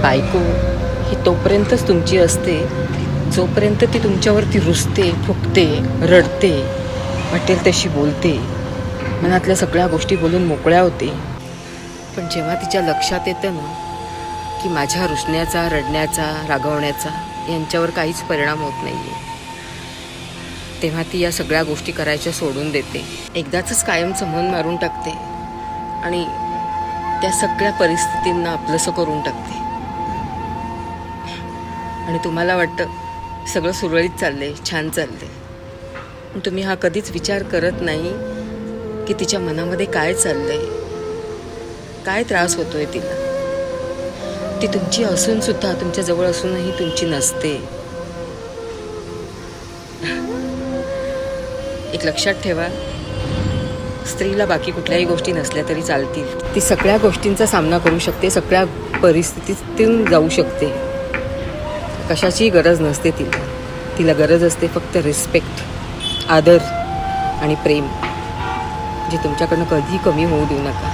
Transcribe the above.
बायको ही तोपर्यंतच तुमची असते जोपर्यंत ती तुमच्यावरती रुसते, फुकते, रडते, वाटेल तशी बोलते, मनातल्या सगळ्या गोष्टी बोलून मोकळ्या होते. पण जेव्हा तिच्या लक्षात येतं ना की माझ्या रुसण्याचा, रडण्याचा, रागवण्याचा यांच्यावर काहीच परिणाम होत नाही आहे, तेव्हा ती या सगळ्या गोष्टी करायच्या सोडून देते. एकदाच कायमचं मन मारून टाकते आणि त्या सगळ्या परिस्थितींना आपलंसं करून टाकते. आणि तुम्हाला वाटतं सगळं सुरळीत चाललंय, छान चाललंय, पण तुम्ही हा कधीच विचार करत नाही की तिच्या मनामध्ये काय चाललंय, काय त्रास होतोय तिला. ती तुमची असून सुद्धा, तुमच्या जवळ असूनही तुमची नसते. एक लक्षात ठेवा, स्त्रीला बाकी कुठल्याही गोष्टी नसल्या तरी चालतील. ती सगळ्या गोष्टींचा सामना करू शकते, सगळ्या परिस्थितीतून जाऊ शकते. कशाचीही गरज नसते तिला. तिला गरज असते फक्त रिस्पेक्ट, आदर आणि प्रेम, जे तुमच्याकडनं कधी कमी होऊ देऊ नका.